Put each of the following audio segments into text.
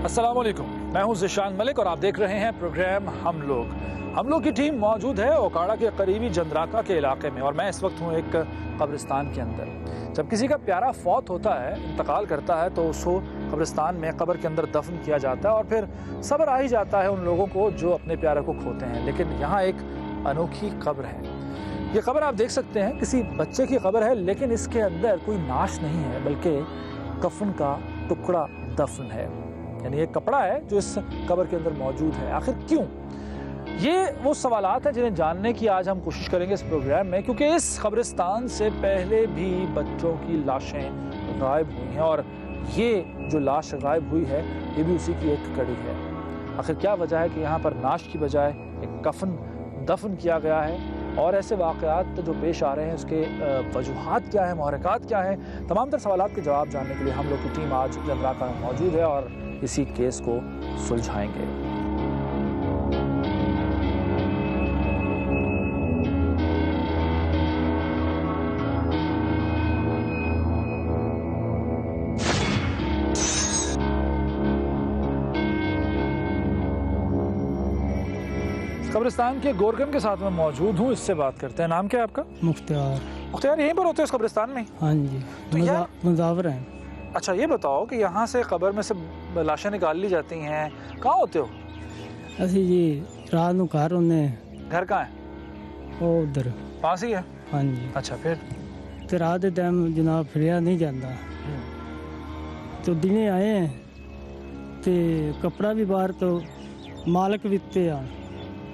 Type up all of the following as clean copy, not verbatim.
अस्सलाम वालेकुम, मैं हूं ज़िशान मलिक और आप देख रहे हैं प्रोग्राम हम लोग। हम लोग की टीम मौजूद है ओकाड़ा के करीबी जंद्राका के इलाके में और मैं इस वक्त हूं एक कब्रिस्तान के अंदर। जब किसी का प्यारा फौत होता है, इंतकाल करता है, तो उसको कब्रिस्तान में कब्र के अंदर दफन किया जाता है और फिर सब्र आ ही जाता है उन लोगों को जो अपने प्यारे को खोते हैं। लेकिन यहाँ एक अनोखी कब्र है। ये कब्र आप देख सकते हैं किसी बच्चे की कब्र है, लेकिन इसके अंदर कोई नाश नहीं है बल्कि कफन का टुकड़ा दफन है। यानी ये कपड़ा है जो इस कब्र के अंदर मौजूद है। आखिर क्यों? ये वो सवालात हैं जिन्हें जानने की आज हम कोशिश करेंगे इस प्रोग्राम में, क्योंकि इस कब्रिस्तान से पहले भी बच्चों की लाशें गायब हुई हैं और ये जो लाश गायब हुई है ये भी उसी की एक कड़ी है। आखिर क्या वजह है कि यहाँ पर नाश की बजाय एक कफन दफन किया गया है और ऐसे वाक़यात जो पेश आ रहे हैं उसके वजूहात क्या है, महरक़ात क्या हैं? तमाम तर सवालात के जवाब जानने के लिए हम लोग की टीम आज जंद्राका में मौजूद है और इसी केस को सुलझाएंगे। कब्रिस्तान के गोरगन के साथ में मौजूद हूँ, इससे बात करते हैं। नाम क्या है आपका? मुख्तार। मुख्तार यहीं पर होते हैं इस कब्रिस्तान में? हाँ जी, तो मुजावर हैं। अच्छा, ये बताओ कि यहाँ से कब्र में से लाशें निकाल ली जाती हैं, कहाँ होते हो? असि जी रात को घर होने। घर कहाँ है? वो उधर पास ही है। हाँ जी। अच्छा, फिर तो रात के टाइम जनाब फिरिया नहीं जाता, तो दिने आए हैं तो कपड़ा भी बाहर, तो मालक भी ते आ।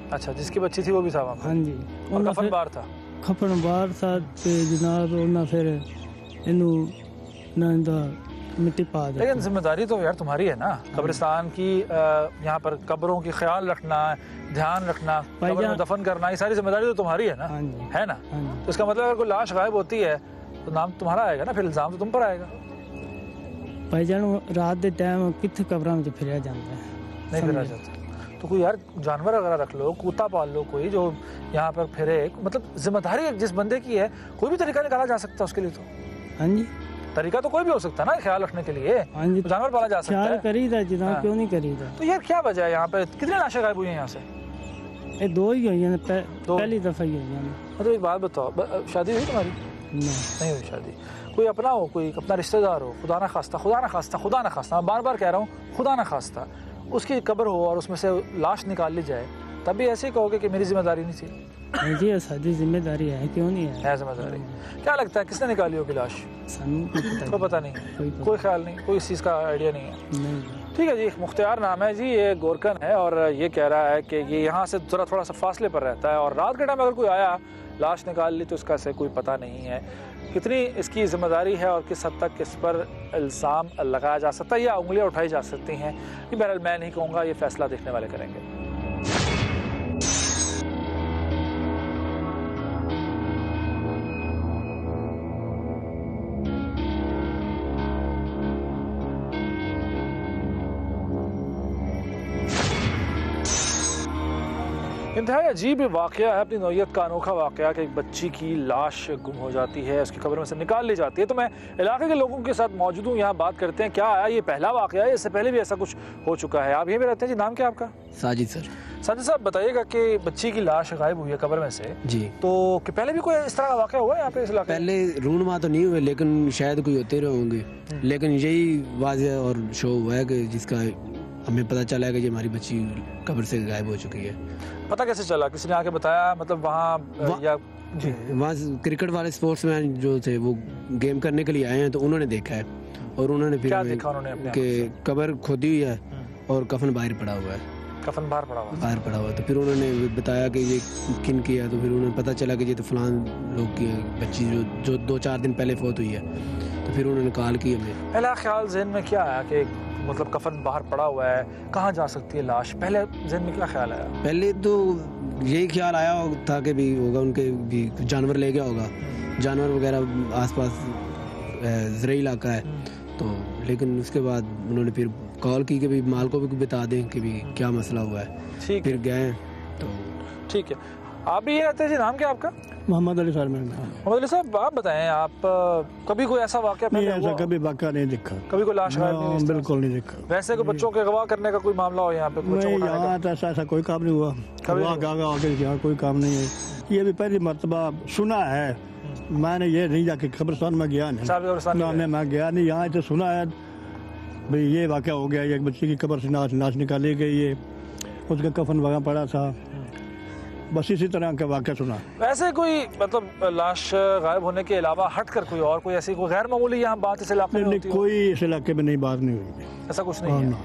अच्छा, जिसकी बच्ची थी वो भी था वहाँ? हाँ जी। और कफन बाहर था? कफन बाहर था ते जनाब उन्हें फिर इनू ना मिट्टी पा दे। लेकिन जिम्मेदारी तो यार तुम्हारी है ना, कब्रिस्तान की यहाँ पर कब्रों की ख्याल रखना, ध्यान रखना, कब्र में दफन करना, ये सारी जिम्मेदारी तो तुम्हारी है ना? है ना? तो इसका मतलब अगर कोई लाश गायब होती है तो नाम तुम्हारा आएगा ना, फिर इल्जाम तो तुम पर आएगा। भाईजान रात के टाइम कितने कब्रों में फिर जाता है? नहीं फिरा जाता। तो कोई यार जानवर वगैरह रख लो, कुत्ता पाल लो कोई जो यहाँ पर फिरे। मतलब जिम्मेदारी जिस बंदे की है, कोई भी तरीका निकाला जा सकता है उसके लिए। तो हाँ जी, तरीका तो कोई भी हो सकता है ना ख्याल रखने के लिए। हाँ जी, तो जानवर पाला जा सकता है। करी था जितना। हाँ। क्यों नहीं करी था? तो यार क्या वजह है यहाँ पे कितनी लाशें गायब हुई हैं यहाँ से? ये दो ही हुई हैं, पहली दफा ही हुई हैं। मतलब एक बात बताओ, शादी हुई तुम्हारी? नहीं हुई शादी। कोई अपना हो, कोई अपना रिश्तेदार हो, खुदा ना खास्ता, खुदा ना खास्ता, खुदा ना खास्ता, मैं बार बार कह रहा हूँ खुदा ना खास्ता, उसकी कब्र हो और उसमें से लाश निकाल ली जाए, तब भी ऐसे ही कहोगे कि मेरी जिम्मेदारी नहीं थी? जी सादी जिम्मेदारी है, क्यों नहीं है जिम्मेदारी। क्या लगता है किसने निकाली होगी लाश? कोई पता नहीं, कोई ख्याल नहीं, कोई इस चीज़ का आइडिया नहीं है। ठीक है जी, मुख्तार नाम है जी, ये गोरकन है और ये कह रहा है कि ये यहाँ से थोड़ा सा फासले पर रहता है और रात के टाइम अगर कोई आया लाश निकाल ली तो इसका से कोई पता नहीं है कितनी इसकी जिम्मेदारी है और किस हद तक इस पर इल्ज़ाम लगाया जा सकता है या उंगलियां उठाई जा सकती हैं। ये बहरहाल मैं नहीं कहूँगा, ये फैसला देखने वाले करेंगे। इंतहाई अजीब वाक़या है, अपनी नौइयत का अनोखा वाक़या कि एक बच्ची की लाश गुम हो जाती है, उसकी कब्र में से निकाल ली जाती है। तो मैं इलाके के लोगों के साथ मौजूद हूँ, यहाँ बात करते हैं क्या आया ये पहला वाक़या है, इससे पहले भी ऐसा कुछ हो चुका है? आप यहीं पे रहते हैं जी? नाम क्या आपका? साजिद सर। साजिद साहब बताइएगा कि बच्ची की लाश गायब हुई है कब्र में से जी, तो कि पहले भी कोई इस तरह का वाक़या हुआ है यहाँ पे इस इलाके? पहले रूनमा तो नहीं हुए, लेकिन शायद कोई होते रहे होंगे, लेकिन यही वाज़ेह और शो हुआ है कि जिसका हमें पता चला है कि ये हमारी बच्ची कब्र से गायब हो चुकी है। पता कैसे चला? किसी ने आके बताया? मतलब वहाँ या वहाँ क्रिकेट वाले स्पोर्ट्समैन जो थे वो गेम करने के लिए आए हैं, तो उन्होंने देखा है और उन्होंने फिर क्या देखा उन्होंने कि कब्र खोदी हुई है और कफन बाहर पड़ा हुआ है। कफन बाहर पड़ा हुआ तो फिर उन्होंने बताया कि ये किन की है, तो फिर उन्हें पता चला कि ये तो फलान लोग की बच्ची जो 2-4 दिन पहले फौत हुई है। तो फिर उन्होंने कॉल की हमें। पहला ख्याल जहन में क्या आया कि मतलब कफन बाहर पड़ा हुआ है, कहाँ जा सकती है लाश? पहले जहन में क्या ख्याल आया? पहले तो यही ख्याल आया था कि भी होगा उनके भी जानवर ले गया होगा, जानवर वगैरह आसपास ज़रूरी इलाका है। तो लेकिन उसके बाद उन्होंने फिर कॉल की कि भी माल को भी बता दें कि भी क्या मसला हुआ है। फिर गए तो ठीक है। आप भी ये रहते हैं जी, नाम क्या आपका? मोहम्मद अली सर मेरा नाम। मोहम्मद अली साहब, आप बताएं, आप कभी कोई ऐसा वाकया नहीं, पहले ऐसा हुआ? कभी वाक़ा नहीं दिखा। कभी कोई लाश गायब नहीं हुई इस तरह से? बिल्कुल नहीं दिखा। वैसे कोई बच्चों के अगवा करने का कोई मामला हो यहाँ पे? बच्चों को नहीं, उठाने का? यहाँ तो ऐसा कोई काम नहीं हुआ। कभी वहाँ नहीं? आगे यहाँ कोई काम नहीं है। ये भी पहली मरतबा सुना है, मैंने ये नहीं जाके कब्रिस्तान में गया नहीं। साहब कब्रिस्तान ना, में गए? मैं गया नहीं, यहाँ तो सुना है भाई ये वाक़या हो गया, एक बच्चे की कब्र से लाश निकाली गई है, उसका कफन वहाँ पड़ा था, बस इसी तरह का वाक़या सुना। वैसे कोई मतलब लाश गायब होने के अलावा हटकर कोई और कोई ऐसी कोई गैर मामूली यहाँ बात इस इलाके में नहीं, होती हो? कोई इस इलाके में नहीं, बात नहीं हुई। ऐसा कुछ नहीं हाँ, है। ना।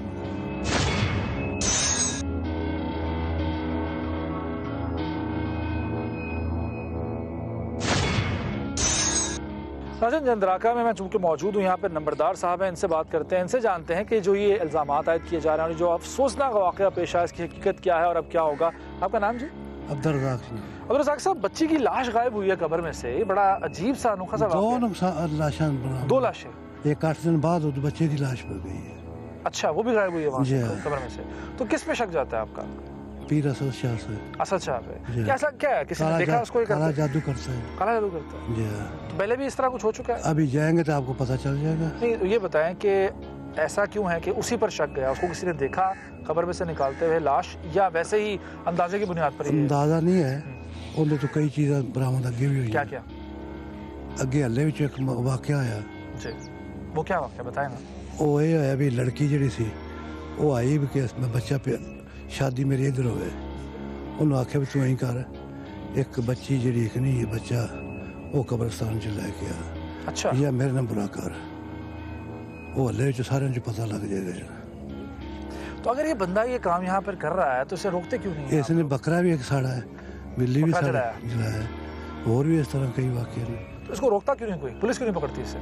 नाज़रीन, चंद्राका में मैं चूंकि मौजूद हूँ, यहाँ पे नंबरदार साहब हैं, इनसे बात करते हैं, इनसे जानते हैं कि जो ये इल्ज़ामात आयद किए जा रहे हैं और जो अफसोसनाक वाक़या पेश आया, इसकी हकीकत क्या है और अब क्या होगा। आपका नाम जी? अब्दुल अब्दुल साहब, बच्ची की लाश गायब हुई है कब्र में से, ये बड़ा अजीब सा अनोखा सा वाक़या है। लाशां बना, 2 लाशें। एक 8 दिन बाद वो बच्चे की लाश मिल गई है। अच्छा, वो भी गायब हुई है वहाँ जी से हाँ। कब्र में से। तो किस पे शक जाता है आपका? पीर असद शाह से असद शाह पे। जी। क्या ऐसा क्या है, किसी ने देखा उसको? काला जादू करता है। काला जादू करता है? जी हाँ। तो पहले भी इस तरह कुछ हो चुका है? अभी जाएंगे तो आपको पता चल जाएगा। नहीं, ये बताएं कि ऐसा क्यों है कि उसी पर शक गया? उसको किसी ने देखा कब्र में से निकालते हुए लाश, या वैसे ही अंदाजे की बुनियाद पर? अंदाजा नहीं है, उन्हें तो कई चीज़ें बरामद अगे भी हुई। क्या क्या? अगे हल्ले में एक वाक़या आया जी, वो क्या वाक़या बताएं ना। वो ये होया भी लड़की जी सी वो आई भी कि मैं बच्चा पे शादी मेरी इधर होवे, उन्होंने आख्या भी तू यहीं कर, एक बच्ची जी एक नहीं है बच्चा वो कब्रिस्तान च लैके आ, अच्छा, या मेरे नाल बुरा कर, वो हल्ले च सारे पता लग जाएगा। तो अगर ये बंदा ये काम यहाँ पर कर रहा है तो इसे रोकते क्यों नहीं है? इसने बकरा भी एक साड़ा है, बिल्ली भी बकरा साड़ा जलाया? जलाया, और भी इस तरह कई वाक़े हैं। तो इसको रोकता क्यों नहीं कोई? पुलिस क्यों नहीं पकड़ती इसे?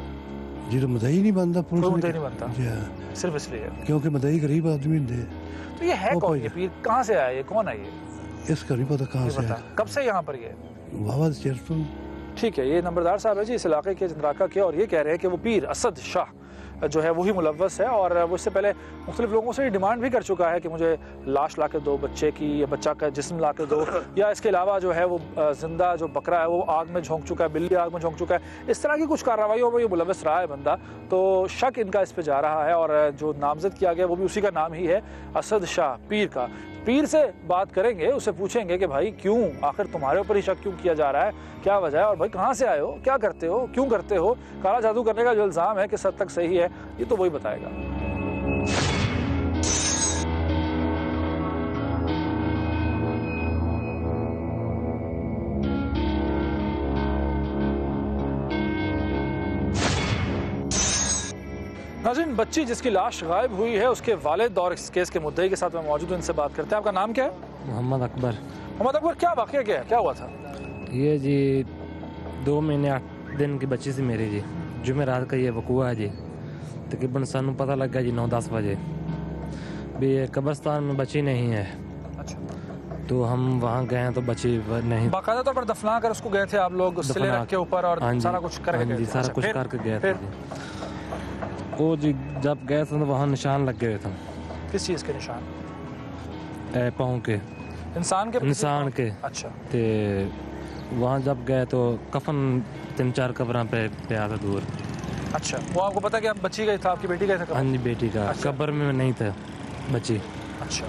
जी तो मदई नहीं बनता, पुलिस कोई ने- मुद्दा ही नहीं बनता, जी हाँ, सिर्फ इसलिए। क्योंकि मदई गरीब आदमी होंगे। तो ये है वो कौन? कोई- ये पीर कहाँ से आया? ये कौन है? ये इसका नहीं पता कहाँ नहीं से पता। है। कब से यहाँ पर ये? बाबा चेरपुर। ठीक है, ये नंबरदार साहब है जी इस इलाके के, चंद्राका के, और ये कह रहे हैं कि वो पीर असद शाह जो है वही मुलव्वस है, और वो इससे पहले मुख्तलिफ लोगों से डिमांड भी कर चुका है कि मुझे लाश ला के दो बच्चे की, या बच्चा का जिस्म ला के दो, या इसके अलावा जो है वो जिंदा जो बकरा है वो आग में झोंक चुका है, बिल्ली आग में झोंक चुका है। इस तरह की कुछ कार्रवाइयों में ये मुलव्वस रहा है बंदा, तो शक इनका इस पर जा रहा है। और जो नामजद किया गया वो भी उसी का नाम ही है, असद शाह पीर का। पीर से बात करेंगे, उससे पूछेंगे कि भाई क्यों, आखिर तुम्हारे ऊपर ही शक क्यों किया जा रहा है, क्या वजह है, और भाई कहाँ से आए हो, क्या करते हो, क्यों करते हो, काला जादू करने का जो इल्ज़ाम है किस हद तक सही है, ये तो वही बताएगा। नाज़रीन, बच्ची जिसकी लाश गायब हुई है उसके वालिद और इस केस के मुद्दई के साथ मैं मौजूद हूँ, इनसे बात करते हैं। आपका नाम क्या है? मोहम्मद अकबर। मोहम्मद अकबर, क्या वाक़या क्या है, क्या हुआ था? ये जी 2 महीने 8 दिन की बच्ची सी मेरी जी, जुमेरात का ये वकूआ है जी। तकरीबन सानू पता लग गया जी 9-10 बजे भी ये कब्रिस्तान में बच्ची नहीं है। अच्छा, तो हम वहाँ गए हैं तो बच्ची नहीं। बाकायदा तौर पर दफना कर उसको गए थे आप लोग, सिले दफना- रख के ऊपर, और हाँ जी, सारा कुछ करके हाँ गए जी, थे? सारा अच्छा, कुछ फिर? करके गए थे फिर? जी। वो जी जब गए थे तो वहाँ निशान लग गए थे किस चीज़ के निशान? पाँव के, इंसान के? इंसान के। अच्छा, ते वहाँ जब गए तो कफन 3-4 कब्र पे आया था दूर। अच्छा, वो आपको पता कि आप बच्ची गई था, आपकी बेटी गई था? हाँ जी, बेटी का अच्छा। कब्र में नहीं था बच्ची। अच्छा,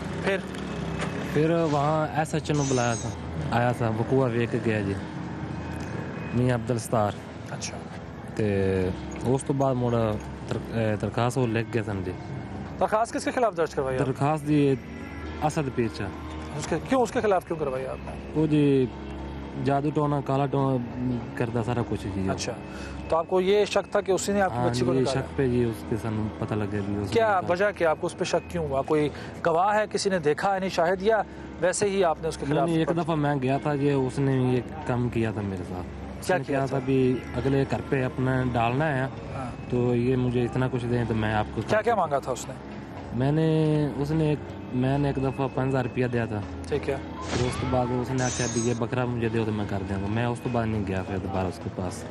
फिर वहाँ SHO ने बुलाया था, आया था, वकूआ वेख के गया जी, मियाँ अब्दुल सत्तार। अच्छा, तो उस तो बाद मोड़ा दरखास्त वो लिख गया जी। दरखास्त किसके खिलाफ दर्ज करवाई आपने? दरखास्त जी असद पीछा, उसके खिलाफ क्यों करवाई आपने? वो जी जादू टोना काला टोना करता सारा कुछ जी। अच्छा, तो आपको ये शक था कि उसी ने आपकी हाँ बच्ची को जी, निकाला? शक पे जी उसके सामने पता लग गया जी। क्या वजह, क्या आपको उस पर शक क्यों हुआ? कोई गवाह है, किसी ने देखा है, नहीं शाहिद, या वैसे ही आपने उसके खिलाफ? नहीं, एक दफ़ा मैं गया था ये, उसने ये काम किया था मेरे साथ। क्या उसने किया था भी अगले घर पे अपना डालना है, हाँ। तो ये मुझे इतना कुछ दें तो मैं आपको क्या क्या मांगा था उसने? मैंने एक दफ़ा 5000 रुपया दिया था। ठीक है, फिर उसके बाद उसने आख्या भी ये बकरा मुझे दो तो मैं कर दूँगा। मैं उस तो बाद नहीं गया फिर दोबारा उसके पास।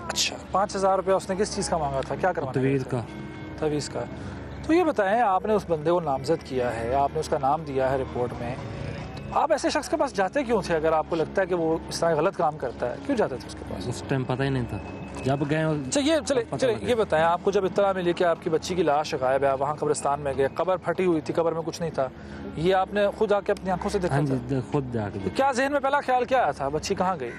अच्छा, 5000 रुपया उसने किस चीज़ का मांगा था, क्या करवाना? तवीज़ का। तवीज़ का। तो ये बताएं, आपने उस बंदे को नामजद किया है, आपने उसका नाम दिया है रिपोर्ट में, तो आप ऐसे शख्स के पास जाते क्यों थे अगर आपको लगता है कि वो इस तरह गलत काम करता है, क्यों जाते थे उसके पास? उस टाइम पता ही नहीं था, जब गए चलिए ये बताएं, आपको जब इत्तला मिली कि आपकी बच्ची की लाश गायब है, वहाँ कब्रिस्तान में गए, कब्र फटी हुई थी, कब्र में कुछ नहीं था, ये आपने खुद आके अपनी आंखों से देखा? हाँ था? जी, खुद जाके तो क्या जहन में पहला ख्याल क्या आया था, बच्ची कहाँ गई?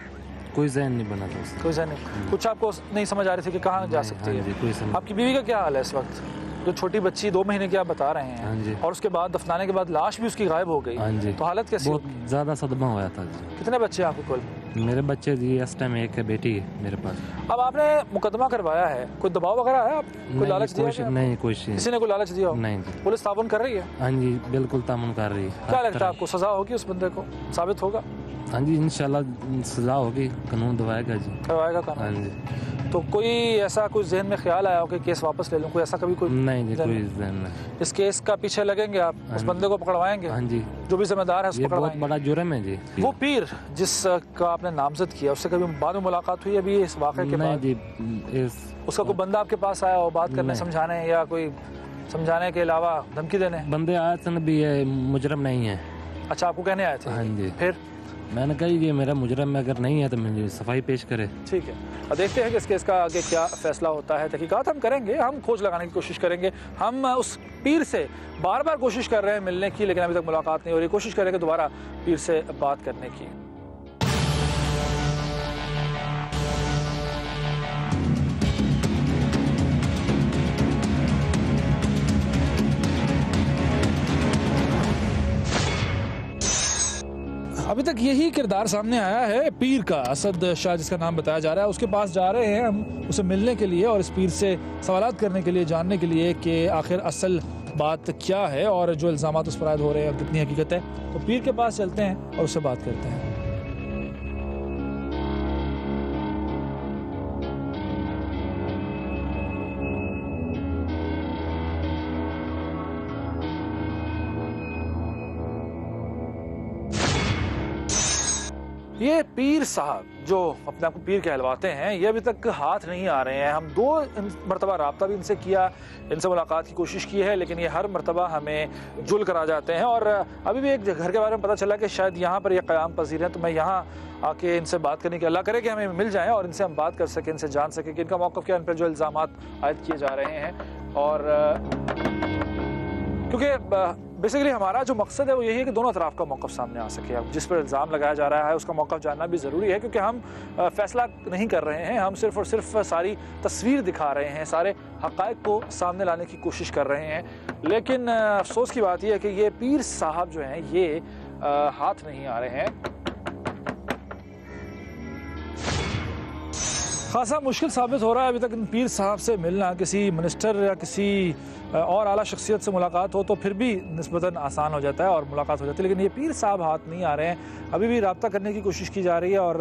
कोई जहन नहीं बना था उसका। कोई जहन नहीं, कुछ आपको नहीं समझ आ रही थी कि कहाँ जा सकती हाँ है? जी, कोई समझ। आपकी बीवी का क्या हाल है इस वक्त, जो छोटी बच्ची 2 महीने की आप बता रहे हैं, हाँ जी। और उसके बाद दफनाने के बाद लाश भी उसकी गायब हो गई, हाँ जी। तो हालत कैसी बहुत होगी? ज़्यादा सदमा हुआ था जी। कितने बच्चे हैं आपको कुल? मेरे बच्चे जी इस टाइम एक है, बेटी है मेरे पास। अब आपने मुकदमा करवाया है, कोई दबाव वगैरह है, आप कोई लालच दिया है? नहीं, कोई किसी ने कोई लालच दिया हो? नहीं जी। पुलिस ताबन कर रही है? हाँ जी, बिल्कुल तामुन कर रही है। क्या लगता है आपको, सजा होगी उस बंदे को, साबित होगा? हाँ जी, इंशाल्लाह सजा होगी, कानून दबाएगा जी, करवाएगा हाँ कानून? जी। तो कोई ऐसा कोई जहन में ख्याल आया हो कि केस वापस ले लूं, कोई ऐसा कभी कोई? नहीं जी, जहन कोई में? जहन नहीं। इस केस का पीछे लगेंगे आप, उस बंदे को पकड़वाएंगे? हाँ जी, जो भी जिम्मेदार है उसको ये बहुत पकड़वाएंगे? बड़ा जुर्म है जी। वो पीर जिसका आपने नामजद किया, उससे कभी बाद में मुलाकात हुई अभी इस वाक़े के नहीं बाद? जी, उसका कोई बंदा आपके पास आया हो बात करने, नहीं। समझाने, या कोई समझाने के अलावा धमकी देने? बंदे आए थे भी, ये मुजरम नहीं है। अच्छा, आपको कहने आए थे? हाँ जी। फिर मैंने कहा ये मेरा मुजरम में अगर नहीं है तो मुझे सफाई पेश करे। ठीक है, अब देखते हैं कि इस केस का आगे क्या फैसला होता है। तहकीकात हम करेंगे, हम खोज लगाने की कोशिश करेंगे। हम उस पीर से बार बार कोशिश कर रहे हैं मिलने की, लेकिन अभी तक मुलाकात नहीं हो रही। कोशिश करेंगे दोबारा पीर से बात करने की। अभी तक यही किरदार सामने आया है पीर का, असद शाह जिसका नाम बताया जा रहा है। उसके पास जा रहे हैं हम उसे मिलने के लिए और इस पीर से सवालात करने के लिए, जानने के लिए कि आखिर असल बात क्या है और जो इल्ज़ामात उस पर आयद हो रहे हैं कितनी हकीकत है। तो पीर के पास चलते हैं और उससे बात करते हैं। ये पीर साहब जो अपने आप को पीर कहलवाते हैं, ये अभी तक हाथ नहीं आ रहे हैं। हम 2 मरतबा रब्ता भी इनसे किया, इनसे मुलाकात की कोशिश की है, लेकिन ये हर मरतबा हमें जुल कर आ जाते हैं। और अभी भी एक घर के बारे में पता चला कि शायद यहाँ पर ये क़याम पजीर हैं, तो मैं यहाँ आके इनसे बात करने की, अल्लाह करे कि हमें मिल जाएँ और इनसे हम बात कर सकें, इनसे जान सकें कि इनका मौक़िफ़ क्या, इन पर जो इल्ज़ामात आयद किए जा रहे हैं। और क्योंकि बेसिकली हमारा जो मकसद है वो यही है कि दोनों तरफ का मौक़िफ़ सामने आ सके। अब जिस पर इल्ज़ाम लगाया जा रहा है उसका मौक़िफ़ जानना भी ज़रूरी है, क्योंकि हम फ़ैसला नहीं कर रहे हैं, हम सिर्फ़ और सिर्फ सारी तस्वीर दिखा रहे हैं, सारे हक़ाइक़ को सामने लाने की कोशिश कर रहे हैं। लेकिन अफसोस की बात यह है कि ये पीर साहब जो हैं ये हाथ नहीं आ रहे हैं। खासा मुश्किल साबित हो रहा है अभी तक इन पीर साहब से मिलना। किसी मिनिस्टर या किसी और आला शख्सियत से मुलाकात हो तो फिर भी निस्बतन आसान हो जाता है और मुलाकात हो जाती है, लेकिन ये पीर साहब हाथ नहीं आ रहे हैं। अभी भी रब्ता करने की कोशिश की जा रही है और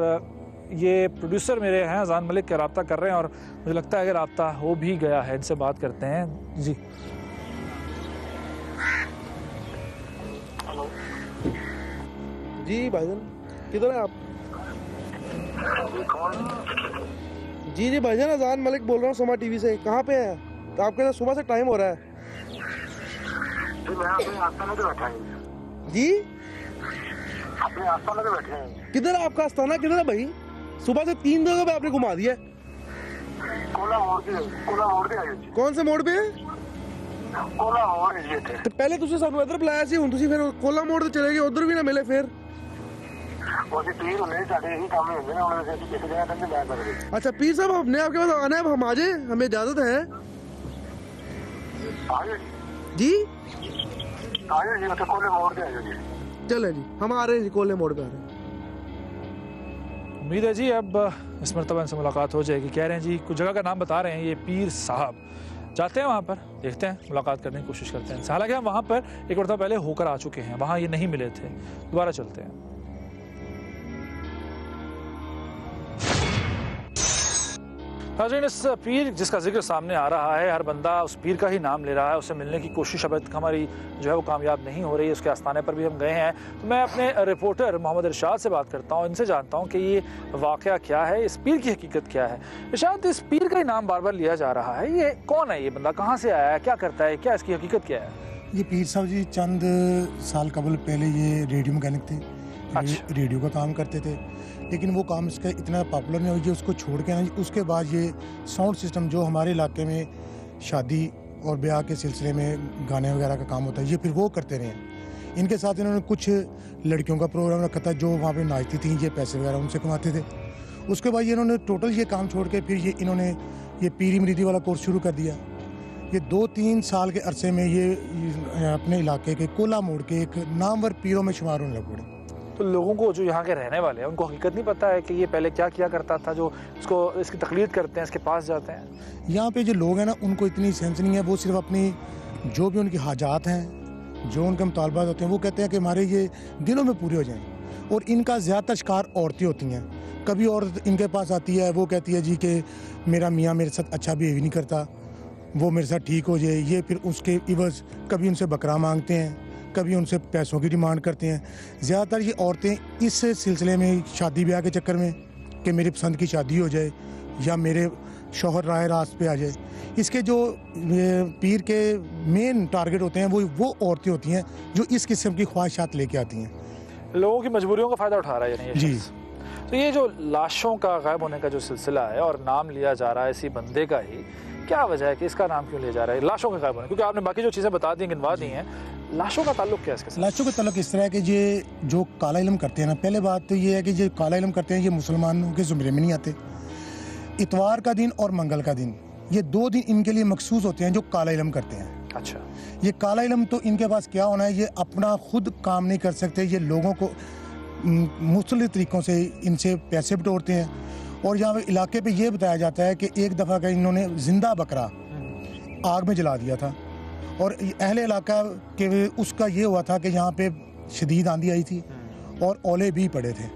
ये प्रोड्यूसर मेरे हैं अजान मलिक के रब्ता कर रहे हैं और मुझे लगता है कि रब्ता हो भी गया है। इनसे बात करते हैं। जी जी भाईजान, किधर हैं आप? जी जी भाईजान, अजान मलिक बोल रहा हूँ सोमा टीवी से। कहाँ पे हैं? तो आपके साथ सुबह से टाइम हो रहा है जी। अपने आस्थाना पे बैठे हैं। किधर है आपका आस्थाना, किधर है भाई? सुबह से 3 जगह पे आपने घुमा दिया। कोला मोड़ के आए जी। कौन से मोड़ पे? कोला मोड़ ये थे। तो पहले तुझे सानू इधर बुलाया सी, हुण तुसी फिर कोला मोड़ ते चले गए, उधर भी ना मिले। फिर वो जी पीर होने साडे यही काम ही होंगे ना, उन्होंने जैसे किसी जगह तक नहीं जा सकते। अच्छा पीर साहब, हमने आपके पास आना है, हम आ जाए, हमें इजाजत है आइए जी। आइए जी, मतलब कोले मोड़ के आइए जी। चले जी, हम आ रहे हैं जी, कोले मोड़ पे आ रहे हैं। उम्मीद है जी अब इस मरतबा इनसे मुलाकात हो जाएगी। कह रहे हैं जी, कुछ जगह का नाम बता रहे हैं ये पीर साहब। जाते हैं वहाँ पर, देखते हैं, मुलाकात करने की कोशिश करते हैं। हालांकि हम वहाँ पर एक मरतबा पहले होकर आ चुके हैं, वहाँ ये नहीं मिले थे। दोबारा चलते हैं। नाज़रीन, इस पीर जिसका जिक्र सामने आ रहा है, हर बंदा उस पीर का ही नाम ले रहा है, उससे मिलने की कोशिश अब तक हमारी जो है वो कामयाब नहीं हो रही है। उसके आस्थाने पर भी हम गए हैं, तो मैं अपने रिपोर्टर मोहम्मद इरशाद से बात करता हूँ, इनसे जानता हूँ कि ये वाक़या क्या है, इस पीर की हकीकत क्या है। इरशाद, इस पीर का ही नाम बार बार लिया जा रहा है, ये कौन है? ये बंदा कहाँ से आया है, क्या करता है, क्या इसकी हकीकत क्या है? ये पीर साहब जी चंद साल कबल पहले ये रेडियो मैकेनिक थे। अच्छा। रेडियो का काम करते थे, लेकिन वो काम इसका इतना पॉपुलर नहीं हुआ, उसको छोड़ के ना उसके बाद ये साउंड सिस्टम जो हमारे इलाके में शादी और ब्याह के सिलसिले में गाने वगैरह का काम होता है, ये फिर वो करते रहे हैं। इनके साथ इन्होंने कुछ लड़कियों का प्रोग्राम रखा था जो वहाँ पे नाचती थी, ये पैसे वगैरह उनसे कमाते थे। उसके बाद ये इन्होंने टोटल ये काम छोड़ के फिर ये इन्होंने ये पीरी मुरीदी वाला कोर्स शुरू कर दिया। ये 2-3 साल के अरसे में ये अपने इलाके के कोला मोड़ के एक नामवर पीरों में शुमार होने लग पड़े। तो लोगों को जो यहाँ के रहने वाले हैं उनको हकीकत नहीं पता है कि ये पहले क्या किया करता था, जो इसको इसकी तकलीद करते हैं, इसके पास जाते हैं। यहाँ पे जो लोग हैं ना उनको इतनी सेंस नहीं है, वो सिर्फ अपनी जो भी उनकी हाजात हैं, जो उनके मुतालबात होते हैं, वो कहते हैं कि हमारे ये दिनों में पूरे हो जाएं। और इनका ज़्यादातर शिकार औरतें होती हैं। कभी औरत इनके पास आती है, वो कहती है जी कि मेरा मियाँ मेरे साथ अच्छा बिहेव नहीं करता, वो मेरे साथ ठीक हो जाए। ये फिर उसके इवज़ कभी उनसे बकरा मांगते हैं, कभी उनसे पैसों की डिमांड करते हैं। ज़्यादातर ये औरतें इस सिलसिले में शादी ब्याह के चक्कर में कि मेरी पसंद की शादी हो जाए या मेरे शौहर राह रास्त पे आ जाए, इसके जो पीर के मेन टारगेट होते हैं वो औरतें होती हैं जो इस किस्म की ख्वाहिशात लेके आती हैं। लोगों की मजबूरियों का फ़ायदा उठा रहा है यानी ये जी। शख्स। तो ये जो लाशों का गायब होने का जो सिलसिला है और नाम लिया जा रहा है इसी बंदे का ही, क्या वजह है कि इसका नाम क्यों लिया जा रहा है लाशों के गायब होने? क्योंकि आपने बाकी जो चीज़ें बता दी, गिनवा दी हैं, लाशों का ताल्लुक क्या है इसके साथ? लाशों का ताल्लुक इस तरह है कि ये जो काला इल्म करते हैं ना, पहले बात तो ये है कि ये काला इल्म करते हैं, ये मुसलमानों के ज़ुमरे में नहीं आते। इतवार का दिन और मंगल का दिन, ये 2 दिन इनके लिए मखसूस होते हैं जो काला इल्म करते हैं। अच्छा। ये काला इल्म तो इनके पास क्या होना है, ये अपना खुद काम नहीं कर सकते, ये लोगों को मुख्तलिफ तरीक़ों से इनसे पैसे बटोरते हैं। और यहाँ इलाके पे ये बताया जाता है कि एक दफ़ा का इन्होंने जिंदा बकरा आग में जला दिया था और अहले इलाका के उसका ये हुआ था कि यहाँ पे शदीद आंधी आई थी और ओले भी पड़े थे।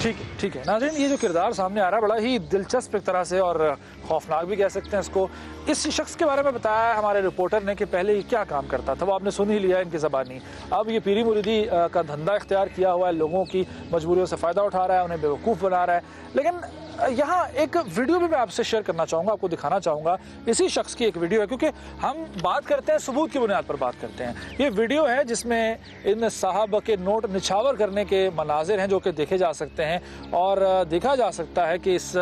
ठीक है नाज़रीन, ये जो किरदार सामने आ रहा है बड़ा ही दिलचस्प एक तरह से और खौफनाक भी कह सकते हैं इसको। इस शख्स के बारे में बताया हमारे रिपोर्टर ने कि पहले ये क्या काम करता था, वो आपने सुन ही लिया इनकी ज़बानी। अब ये पीरी मुरीदी का धंधा इख्तियार किया हुआ है, लोगों की मजबूरियों से फ़ायदा उठा रहा है, उन्हें बेवकूफ़ बना रहा है। लेकिन यहाँ एक वीडियो भी मैं आपसे शेयर करना चाहूँगा, आपको दिखाना चाहूँगा। इसी शख्स की एक वीडियो है, क्योंकि हम बात करते हैं सबूत की बुनियाद पर बात करते हैं। ये वीडियो है जिसमें इन साहब के नोट निछावर करने के मनाजिर हैं जो कि देखे जा सकते हैं और देखा जा सकता है कि इस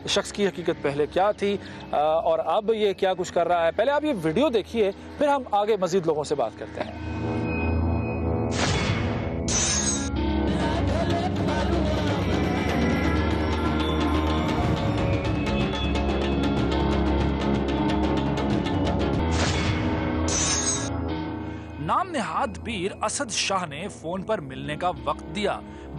शख्स की हकीकत पहले क्या थी और अब ये क्या कुछ कर रहा है। पहले आप ये वीडियो देखिए, फिर हम आगे मज़ीद लोगों से बात करते हैं। नाम नेहाद पीर असद शाह ने फोन पर मिलने का वक्त दिया,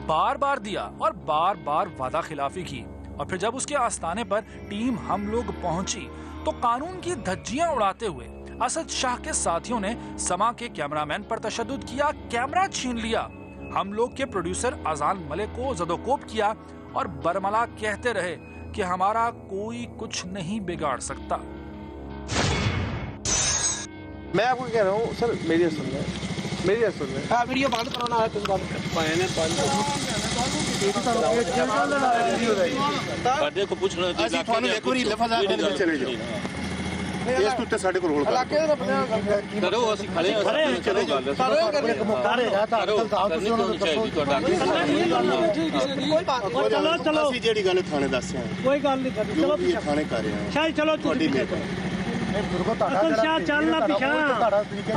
बार बार दिया और बार बार वादा खिलाफी की। और फिर जब उसके आस्थाने पर टीम हम लोग पहुंची तो कानून की धज्जियां उड़ाते हुए असद शाह के साथियों ने समा के कैमरामैन पर तशद्दुद किया, कैमरा छीन लिया। हम लोग के प्रोड्यूसर अजान मलिक को ज़दोकोब किया और बरमला कहते रहे कि हमारा कोई कुछ नहीं बिगाड़ सकता। मैं आपको कह रहा हूँ सर, मेरी सुन रहे हाँ, वीडियो बंद करो ना, तुम बंद को पूछ रहे चले जाओ ਇਸ ਤੋਂ ਉੱਤੇ ਸਾਡੇ ਕੋਲ ਰੋਲ ਕਰੋ ਅਸੀਂ ਖੜੇ ਹਾਂ ਚਲੇ ਜਾਓ ਚਲੋ ਅਸੀਂ ਜਿਹੜੀ ਗੱਲ ਥਾਣੇ ਦੱਸਿਆ ਕੋਈ ਗੱਲ ਨਹੀਂ ਕਰਨੀ, ਚਲੋ ਪਿੱਛੇ ਥਾਣੇ ਕਰ ਰਹੇ ਹਾਂ ਸ਼ਾਇਦ ਚਲੋ ਤੁਹਾਡੀ ਅਸਲ ਸ਼ਾਹ ਚੱਲ ਨਾ ਪਿੱਛਾ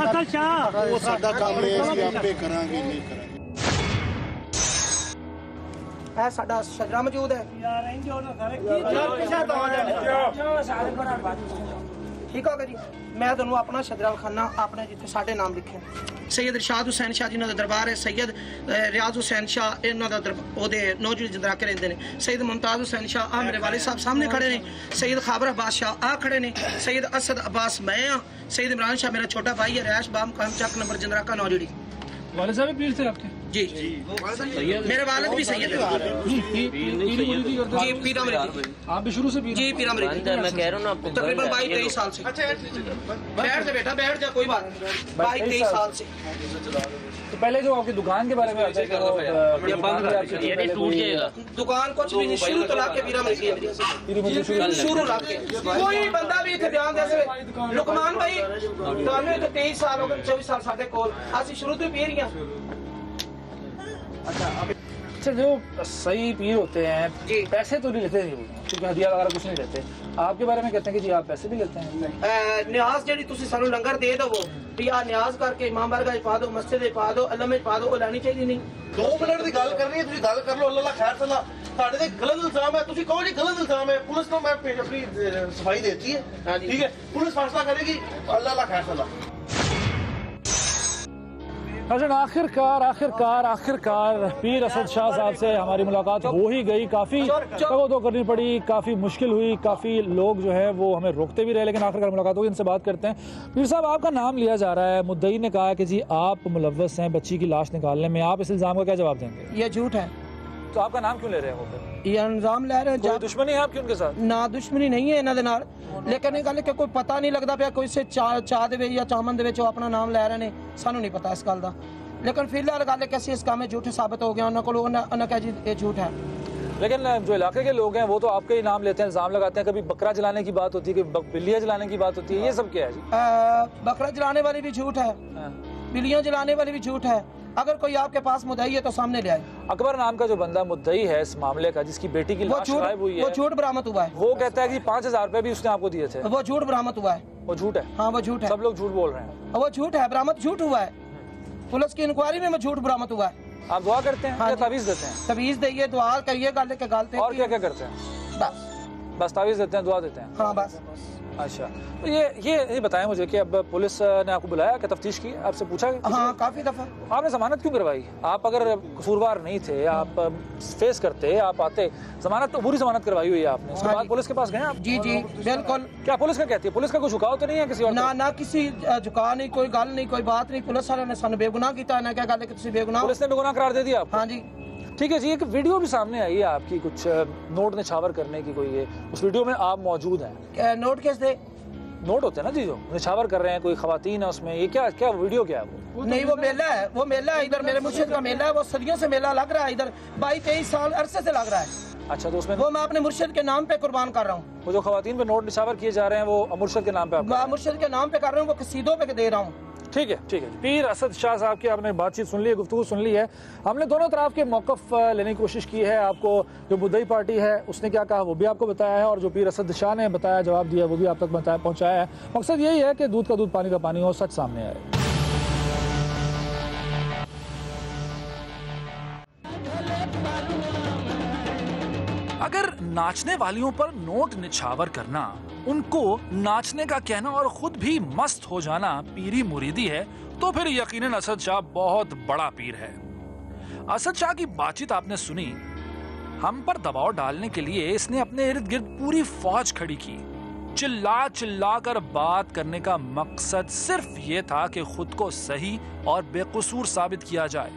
ਅਸਲ ਸ਼ਾਹ ਉਹ ਸਾਡਾ ਕੰਮ ਹੈ, ਅਸੀਂ ਆਪੇ ਕਰਾਂਗੇ ਨਹੀਂ ਕਰਾਂਗੇ। है साडा शजरा मौजूद है ठीक हो गया जी। मैं तुहानू अपना शजरा विखाना, अपने जिथे साडे नाम लिखे सैयद इरशाद हुसैन शाह जिन्हों का दरबार है, सैयद रियाज हुसैन शाह इन्हों का नौजवान जंदराके रहते हैं, सैयद मुमताज हुसैन शाह आ मेरे वाले साहब सामने खड़े ने, सैयद खाबर अब्बास शाह आ खड़े ने, सैयद असद अब्बास मैं हाँ, सैयद इमरान शाह मेरा छोटा भाई है, रैश बाम काम चक नंबर जंदराका नौजड़ी। वाले साहब पीर थे आपके? जी मेरे वालिद भी सैयद है जी, पीरा मरीदी। आप भी शुरू से जी पीरा मरीदी। मैं कह रहा हूँ ना आपको तकरीबन 22-23 साल से। बैठ जा बेटा, बैठ जा, कोई बात नहीं। 22-23 साल से। तो पहले जो आपकी दुकान के बारे में टूट जाएगा दुकान कुछ भी नहीं, शुरू तो लाके पीरा मरीदी शुरू लाके कोई बंदा भी इतने बयान जैसे लुकमान भाई ਤੁਹਾਨੂੰ तो 23 साल हो गए, 24 साल साढ़े कोल ਅਸੀਂ शुरू तो पी रही हैं। अच्छा, जो सही पीर होते हैं पैसे तो नहीं लेते, क्योंकि हदिया वगैरह कुछ नहीं लेते। आपके बारे में कहते हैं कि जी आप पैसे भी लेते हैं। न्याज ਜਿਹੜੀ ਤੁਸੀਂ ਸਾਨੂੰ ਲੰਗਰ ਦੇ ਦਵੋ ਵੀ ਆ ਨਿਆਜ਼ ਕਰਕੇ ਇਮਾਮ ਬਾਰਗਾਹ ਪਾ ਦਿਓ, ਮਸਜਿਦ ਪਾ ਦਿਓ, ਅਲਮ ਵਿੱਚ ਪਾ ਦਿਓ, ਉਹ ਲੈਣੀ ਚਾਹੀਦੀ ਨਹੀਂ। 2 ਮਿੰਟ ਦੀ ਗੱਲ ਕਰਨੀ ਹੈ, ਤੁਸੀਂ ਗੱਲ ਕਰ ਲਓ। ਅੱਲਾਹ ਖੈਰ ਸਲਾ। ਤੁਹਾਡੇ ਤੇ ਗਲਤ ਇਲਜ਼ਾਮ ਹੈ, ਤੁਸੀਂ ਕਹੋ ਜੀ ਗਲਤ ਇਲਜ਼ਾਮ ਹੈ। ਪੁਲਿਸ ਨੂੰ ਮੈਂ ਆਪਣੀ ਸਫਾਈ ਦੇਤੀ ਹੈ, ਠੀਕ है, पुलिस फैसला करेगी। अल्लाह खैर सला। आखिरकार पीर असद शाह साहब से हमारी मुलाकात हो ही गई। काफ़ी तो करनी पड़ी, काफ़ी मुश्किल हुई, काफ़ी लोग जो है वो हमें रोकते भी रहे, लेकिन आखिरकार मुलाकात हुई। इनसे बात करते हैं। पीर साहब, आपका नाम लिया जा रहा है, मुद्दई ने कहा कि जी आप मुलव्वस हैं बच्ची की लाश निकालने में, आप इस इल्ज़ाम का क्या जवाब देंगे? ये झूठ है। तो आपका नाम क्यों ले रहे हैं वो फिर? ये इल्जाम ले रहे हैं। दुश्मनी है आपकी उनके साथ? ना दुश्मनी नहीं है इन्होंने नाल, लेकिन ये गल कि कोई पता नहीं लगता पिया कोई से चाह दे या चामन दे विच अपना नाम ले रहे ने, सानू नहीं पता इस गल दा। लेकिन फिलहाल गल कि इस काम में झूठ साबित हो गया, उन्होंने कहा जी ये झूठ है। लेकिन जो इलाके के लोग हैं वो तो आपके ही नाम लेते हैं, इल्जाम लगाते हैं। कभी बकरा जलाने की बात होती है, कभी बिल्लियाँ जलाने की बात होती है, ये सब क्या है जी? बकरा जलाने वाली भी झूठ है, बिल्लियाँ जलाने वाली भी झूठ है। अगर कोई आपके पास मुद्दई है तो सामने ले आए। अकबर नाम का जो बंदा मुद्दई है इस मामले का, जिसकी बेटी की लाश गायब हुई है, वो झूठ बरामद हुआ है। वो कहता है कि 5,000 रुपए भी उसने आपको दिए थे। वो झूठ बरामद हुआ है। वो झूठ है? हाँ वो झूठ है। सब लोग झूठ बोल रहे हैं। वो झूठ है, बरामद झूठ हुआ है। पुलिस की इंक्वायरी में झूठ बरामद हुआ है। आप दुआ करते हैं? हाँ, तावीज़ देते हैं? तावीज़ देइए, दुआ करिए, गाले के गालते। और क्या क्या करते हैं? बस तावीज़ देते हैं, दुआ देते हैं? हाँ बस। अच्छा, तो ये बताएं मुझे कि अब पुलिस ने आपको बुलाया, क्या तफ्तीश की, आपसे पूछा? हाँ काफी दफा। आपने जमानत क्यों करवाई? आप अगर कसूरवार नहीं थे, आप फेस करते, आप आते, जमानत तो पूरी जमानत करवाई हुई है आपने। उसके बाद पुलिस के पास गए आप? जी जी बिल्कुल। क्या पुलिस का कहती है? पुलिस का कोई झुकाव तो नहीं है किसी और? ना किसी झुकाव नहीं, कोई गल नहीं, कोई बात नहीं। पुलिस वाले ने सानू बेगुनाह किया ना, क्या गल है कि तुसी बेगुनाह? पुलिस ने बेगुनाह करार दे दिया आपको? हाँ जी। ठीक है जी, एक वीडियो भी सामने आई है आपकी, कुछ नोट निछावर करने की कोई है, उस वीडियो में आप मौजूद हैं। नोट किस दे? नोट होते हैं ना जी, जो निछावर कर रहे हैं, कोई खवातीन है उसमें, ये क्या वीडियो क्या है वो? नहीं वो मेला है, वो मेला है इधर, मेरे मुर्शिद का मेला है, वो सदियों से मेला लग रहा है इधर, 22-23 साल अरसे से लग रहा है। अच्छा, तो उसमें वो मैं अपने मुर्शिद के नाम पे कुर्बान कर रहा हूँ। वो जो खवातीन पे नोट निछावर किए जा रहे हैं वो मुर्शिद के नाम पे? मुर्शिद के नाम पे कर रहा हूँ, वो कसीदों पे दे रहा हूँ। ठीक है ठीक है। पीर असद शाह साहब की आपने बातचीत सुन ली है, गुफ्तगू सुन ली है। हमने दोनों तरफ के मौक़िफ़ लेने की कोशिश की है। आपको जो मुद्दई पार्टी है उसने क्या कहा वो भी आपको बताया है, और जो पीर असद शाह ने बताया, जवाब दिया, वो भी आप तक पहुँचाया है। मकसद यही है कि दूध का दूध पानी का पानी हो, सच सामने आए। अगर नाचने वालियों पर नोट निछावर करना, उनको नाचने का कहना और खुद भी मस्त हो जाना पीरी मुरीदी है, तो फिर यकीनन असद शाह बहुत बड़ा पीर है। असद शाह की बातचीत आपने सुनी। हम पर दबाव डालने के लिए इसने अपने इर्द गिर्द पूरी फौज खड़ी की। चिल्ला कर बात करने का मकसद सिर्फ ये था कि खुद को सही और बेकसूर साबित किया जाए।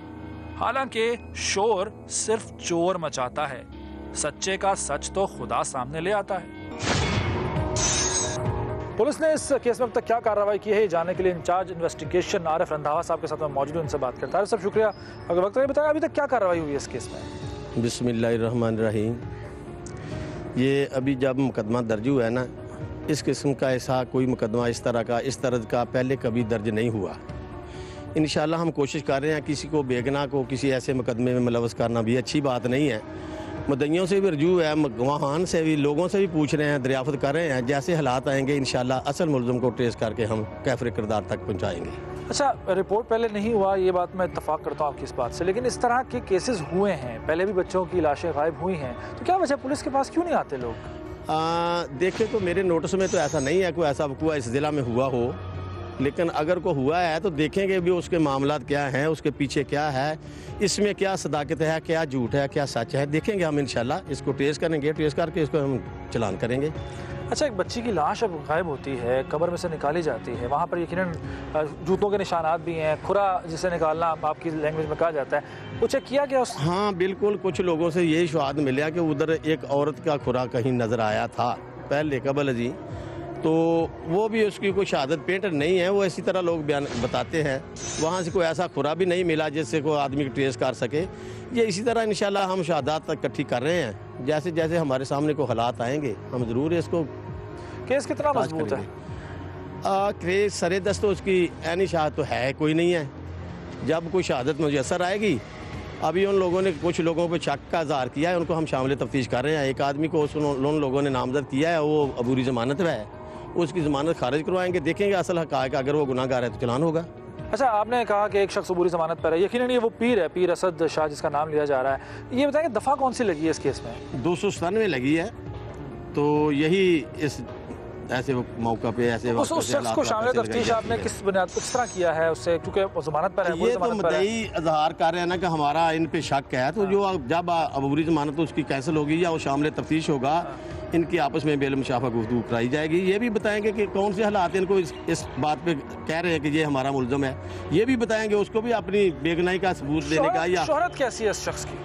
हालांकि शोर सिर्फ चोर मचाता है, सच्चे का सच तो खुदा सामने ले आता है। पुलिस ने इस केस में अब तक क्या कार्रवाई की है, ये जानने के लिए इंचार्ज इन्वेस्टिगेशन आरिफ रंधावा साहब के साथ मैं मौजूद हूं, उनसे बात करता है। सब शुक्रिया, अगर वक्त नहीं बताया, अभी तक क्या कार्रवाई हुई है इस केस में? बिस्मिल्लाहिर्रहमानिर्रहीम। ये अभी जब मुकदमा दर्ज हुआ है ना, इस किस्म का ऐसा कोई मुकदमा इस तरह का पहले कभी दर्ज नहीं हुआ। इंशाल्लाह हम कोशिश कर रहे हैं, किसी को बेगुनाह को किसी ऐसे मुकदमे में मुलव्वस करना भी अच्छी बात नहीं है। मुद्दइयों से भी रजू है, गवाहान से भी, लोगों से भी पूछ रहे हैं, दरियाफ्त कर रहे हैं। जैसे हालात आएंगे इंशाल्लाह असल मुलज़िम को ट्रेस करके हम कैफर किरदार तक पहुँचाएँगे। अच्छा, रिपोर्ट पहले नहीं हुआ, ये बात मैं इत्तफाक करता हूँ आपकी इस बात से, लेकिन इस तरह के केसेस हुए हैं, पहले भी बच्चों की लाशें गायब हुई हैं, तो क्या वजह पुलिस के पास क्यों नहीं आते लोग? देखें तो मेरे नोटिस में तो ऐसा नहीं है कोई ऐसा वक़ूआ इस ज़िला में हुआ हो, लेकिन अगर को हुआ है तो देखेंगे भी उसके मामलात क्या हैं, उसके पीछे क्या है, इसमें क्या सदाकत है, क्या झूठ है, क्या सच है, देखेंगे हम इंशाल्लाह। इसको ट्रेस करेंगे, ट्रेस करके इसको हम चलान करेंगे। अच्छा, एक बच्ची की लाश अब गायब होती है, कब्र में से निकाली जाती है, वहाँ पर यकीनन जूतों के निशानात भी हैं, खुरा जिसे निकालना आपकी लैंग्वेज में कहा जाता है, वो चेक किया गया उस? हाँ बिल्कुल, कुछ लोगों से यही स्वाद मिला कि उधर एक औरत का खुरा कहीं नज़र आया था पहले कबल जी, तो वो भी उसकी कोई शहादत पेंटर नहीं है, वो इसी तरह लोग बयान बताते हैं। वहाँ से कोई ऐसा खुरा भी नहीं मिला जिससे कोई आदमी को ट्रेस कर सके। ये इसी तरह इंशाल्लाह हम शहादत इकट्ठी कर रहे हैं, जैसे जैसे हमारे सामने को हालात आएंगे हम ज़रूर इसको। केस कितना मजबूत है? केस सरे दस्त तो उसकी ऐनी शहादत तो है कोई नहीं है। जब कोई शहादत मुयसर आएगी, अभी उन लोगों ने कुछ लोगों पर शक का इज़हार किया है, उनको हम शामिल तफ्तीश कर रहे हैं। एक आदमी को उन लोगों ने नामजद किया है, वो अबूरी ज़मानत में है, उसकी ज़मानत खारिज करवाएंगे, देखेंगे असल हक़ाइक़, अगर वो गुनाहगार है तो चलान होगा। अच्छा, आपने कहा कि एक शख्स अबूरी ज़मानत पर है, यकीनन ये वो पीर है, पीर असद शाह जिसका नाम लिया जा रहा है। ये बताएं दफ़ा कौन सी लगी है इस केस में? 297 लगी है, तो यही इस ऐसे मौका पे ऐसे उस शख्स को शामिल तफ्तीश आपने किस बुनियाद पर किस तरह किया है उससे, क्योंकि ज़मानत पर है? ये तो मुद्दई इजहार कर रहे हैं ना कि हमारा इन पे शक है, तो जो जब अबूरी ज़मानत उसकी कैंसिल होगी या वो शामिल तफ्तीश होगा, इनकी आपस में बेलमशाफा गुफ्तगू कराई जाएगी। ये भी बताएंगे कि कौन से हालात इनको इस बात पे कह रहे हैं कि ये हमारा मुल्ज़म है, ये भी बताएंगे, उसको भी अपनी बेगनाई का सबूत देने का। या शोहरत कैसी है इस शख्स की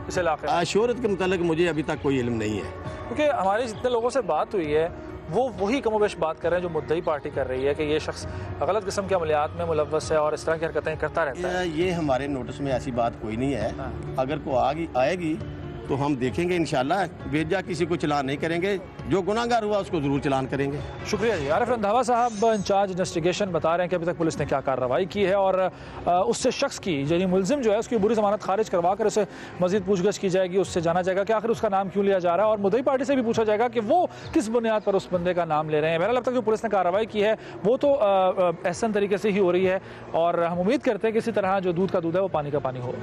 इस इलाके में? शोहरत के मुतालिक मुझे अभी तक कोई इल्म नहीं है, क्योंकि हमारी जितने लोगों से बात हुई है वो वही कमोबेश बात कर रहे हैं जो मुद्दई पार्टी कर रही है कि ये शख्स गलत किस्म के अमलियात में मुलव्वस है और इस तरह की हरकतें करता रहता है। ये हमारे नोटिस में ऐसी बात कोई नहीं है। अगर कोई आएगी तो हम देखेंगे इंशाल्लाह, बेजा किसी को चलान नहीं करेंगे, जो गुनाहगार हुआ उसको ज़रूर चलान करेंगे। शुक्रिया जी। आरिफ रंधावा साहब इंचार्ज इन्वेस्टिगेशन बता रहे हैं कि अभी तक पुलिस ने क्या कार्रवाई की है और उससे शख्स की यानी मुलजिम जो है उसकी बुरी ज़मानत खारिज करवा कर उसे मजीद पूछगछ की जाएगी, उससे जाना जाएगा कि आखिर उसका नाम क्यों लिया जा रहा है और मुद्दई पार्टी से भी पूछा जाएगा कि वो किस बुनियाद पर उस बंदे का नाम ले रहे हैं। बहरहाल अब तक जो पुलिस ने कार्रवाई की है वो तो एहसन तरीके से ही हो रही है और हम उम्मीद करते हैं कि इसी तरह जो दूध का दूध है वो पानी का पानी हो।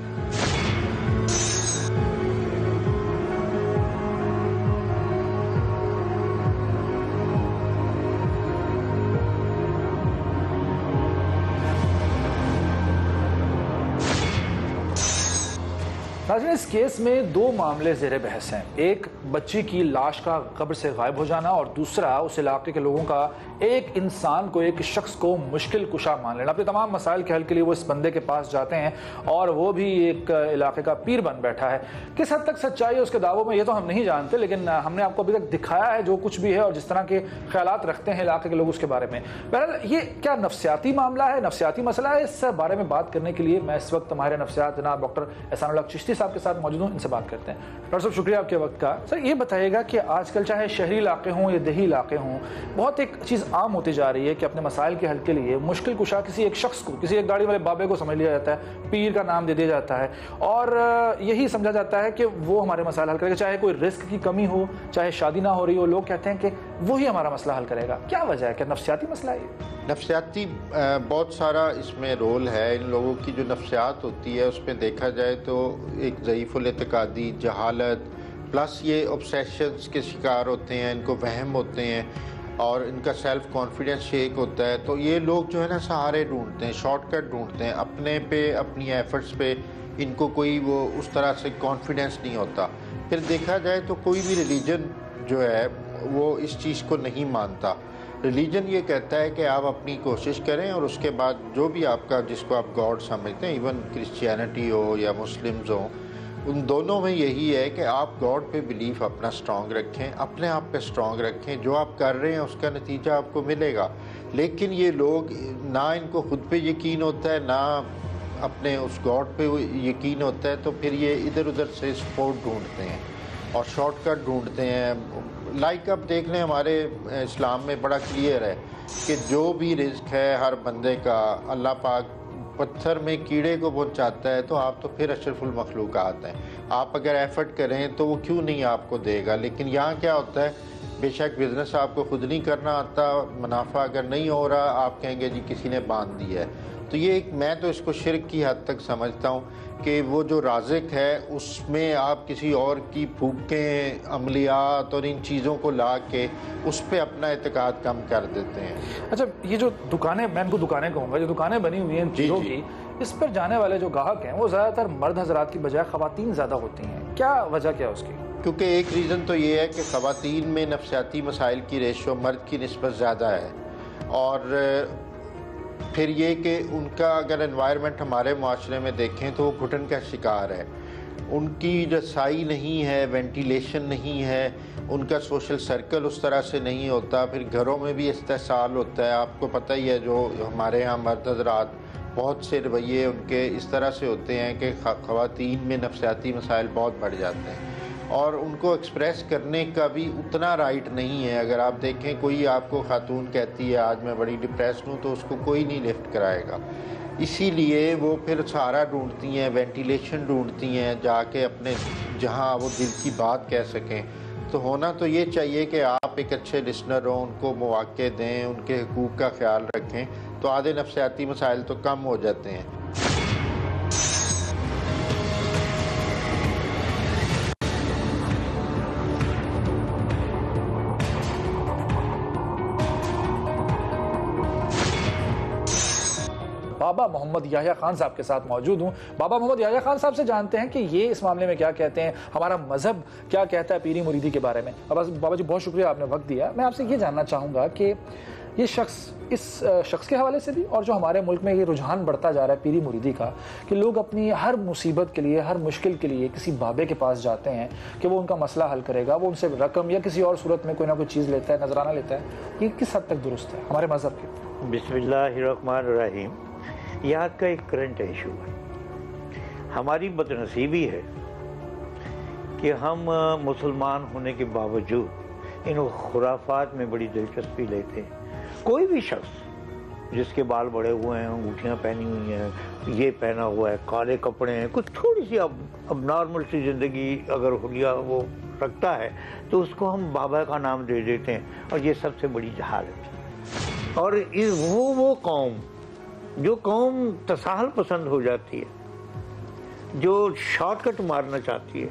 नाज़रीन, इस केस में दो मामले ज़ेरे बहस हैं। एक बच्ची की लाश का कब्र से गायब हो जाना और दूसरा उस इलाके के लोगों का एक इंसान को, एक शख्स को मुश्किल कुशा मान लेना। अपने तमाम मसाइल के हल के लिए वो इस बंदे के पास जाते हैं और वो भी एक इलाके का पीर बन बैठा है। किस हद तक सच्चाई है उसके दावों में ये तो हम नहीं जानते, लेकिन हमने आपको अभी तक दिखाया है जो कुछ भी है और जिस तरह के ख्यालात रखते हैं इलाके के लोग उसके बारे में। बहरहाल ये क्या नफ्सियाती मामला है, नफ्सियाती मसला है? इस बारे में बात करने के लिए मैं इस वक्त हमारे नफ्सियात जनाब डॉक्टर एहसानुल्लाह चिश्ती साहब के साथ मौजूद हूँ, इनसे बात करते हैं। डॉक्टर साहब शुक्रिया आपके वक्त का। सर ये बताइएगा कि आजकल चाहे शहरी इलाके हों या देही इलाके हों, बहुत एक चीज़ आम होती जा रही है कि अपने मसाइल के हल के लिए मुश्किल कुशा किसी एक शख्स को, किसी एक गाड़ी वाले बाबे को समझ लिया जाता है, पीर का नाम दे दिया जाता है और यही समझा जाता है कि वो हमारे मसाइल हल करेगा। चाहे कोई रिस्क की कमी हो, चाहे शादी ना हो रही हो, लोग कहते हैं कि वही हमारा मसला हल करेगा। क्या वजह है? क्या नफ्सियाती मसला है? नफ्सियाती बहुत सारा इसमें रोल है। इन लोगों की जो नफ्सियात होती है उसमें देखा जाए तो एक ज़ईफ़ुल इत्क़ादी, जहालत, प्लस ये ऑब्सेशंस के शिकार होते हैं, इनको वहम होते हैं और इनका सेल्फ कॉन्फिडेंस शेक होता है। तो ये लोग जो है ना सहारे ढूंढते हैं, शॉर्टकट ढूंढते हैं अपने पे, अपनी एफर्ट्स पे। इनको कोई वो उस तरह से कॉन्फिडेंस नहीं होता। फिर देखा जाए तो कोई भी रिलीजन जो है वो इस चीज़ को नहीं मानता। रिलीजन ये कहता है कि आप अपनी कोशिश करें और उसके बाद जो भी आपका, जिसको आप गॉड समझते हैं, इवन क्रिश्चियनिटी हो या मुस्लिम्स हो, उन दोनों में यही है कि आप गॉड पे बिलीफ अपना स्ट्रॉन्ग रखें, अपने आप पे स्ट्रॉन्ग रखें। जो आप कर रहे हैं उसका नतीजा आपको मिलेगा। लेकिन ये लोग ना इनको खुद पे यकीन होता है, ना अपने उस गॉड पे यकीन होता है, तो फिर ये इधर उधर से सपोर्ट ढूंढते हैं और शॉर्टकट ढूंढते हैं। लाइक अब देख लें, हमारे इस्लाम में बड़ा क्लियर है कि जो भी रिज़्क है हर बंदे का, अल्लाह पाक पत्थर में कीड़े को पहुंचाता है तो आप तो फिर अशरफुल मखलूक़ात हैं। आप अगर एफर्ट करें तो वो क्यों नहीं आपको देगा। लेकिन यहाँ क्या होता है, बेशक बिज़नेस आपको खुद नहीं करना आता, मुनाफा अगर नहीं हो रहा आप कहेंगे जी किसी ने बांध दिया है। तो ये एक, मैं तो इसको शिर्क की हद तक समझता हूँ कि वो जो राज़िक है उसमें आप किसी और की फूकें, अमलियात और इन चीज़ों को ला के उस पर अपना एतकाद कम कर देते हैं। अच्छा, ये जो दुकानें, मैं इनको दुकानें कहूँगा, जो दुकानें बनी हुई हैं चीज़ों की, इस पर जाने वाले जो ग्राहक हैं वो ज़्यादातर मर्द हजरात की बजाय ख़वातीन ज़्यादा होती हैं। क्या वजह क्या है उसकी? क्योंकि एक रीज़न तो ये है कि ख़वातीन में नफसियाती मसाइल की रेशो मर्द की निस्बत ज़्यादा है, और फिर ये कि उनका अगर एनवायरनमेंट हमारे माशरे में देखें तो वो घुटन का शिकार है, उनकी रसाई नहीं है, वेंटिलेशन नहीं है, उनका सोशल सर्कल उस तरह से नहीं होता, फिर घरों में भी इस्तेसाल होता है। आपको पता ही है जो हमारे यहाँ मर्द हज़रात बहुत से रवैये उनके इस तरह से होते हैं कि ख़वातीन में नफसियाती मसाइल बहुत बढ़ जाते हैं और उनको एक्सप्रेस करने का भी उतना राइट नहीं है। अगर आप देखें कोई आपको खातून कहती है आज मैं बड़ी डिप्रेस्ड हूँ तो उसको कोई नहीं लिफ्ट कराएगा, इसीलिए वो फिर सहारा ढूंढती हैं, वेंटिलेशन ढूंढती हैं, जाके अपने जहाँ वो दिल की बात कह सकें। तो होना तो ये चाहिए कि आप एक अच्छे लिसनर हो, उनको मौक़े दें, उनके हकूक़ का ख्याल रखें, तो आधे नफसियाती मसाइल तो कम हो जाते हैं। बाबा मोहम्मद याह्या खान साहब के साथ मौजूद हूँ। बाबा मोहम्मद याह्या खान साहब से जानते हैं कि ये इस मामले में क्या कहते हैं, हमारा मजहब क्या कहता है पीरी मुरीदी के बारे में। बाबा जी बहुत शुक्रिया, आपने वक्त दिया। मैं आपसे ये जानना चाहूँगा कि ये शख्स, इस शख्स के हवाले से भी और जो हमारे मुल्क में ये रुझान बढ़ता जा रहा है पीरी मुरीदी का, कि लोग अपनी हर मुसीबत के लिए, हर मुश्किल के लिए किसी बाबे के पास जाते हैं कि वो उनका मसला हल करेगा, वो उनसे रकम या किसी और सूरत में कोई ना कोई चीज़ लेता है, नजराना लेता है, ये किस हद तक दुरुस्त है हमारे मजहब के? बिस्मिल्लाहिर्रहमानिर्रहीम। ये आज का एक करंट इशू है। हमारी बदनसीबी है कि हम मुसलमान होने के बावजूद इन खुराफात में बड़ी दिलचस्पी लेते हैं। कोई भी शख्स जिसके बाल बड़े हुए हैं, अंगूठियाँ पहनी हुई हैं, ये पहना हुआ है, काले कपड़े हैं, कुछ थोड़ी सी अब नॉर्मल सी ज़िंदगी अगर हुलिया वो रखता है तो उसको हम बाबा का नाम दे देते हैं, और ये सबसे बड़ी जहालत है। और वो कौम जो कौम तसाहल पसंद हो जाती है, जो शॉर्टकट मारना चाहती है,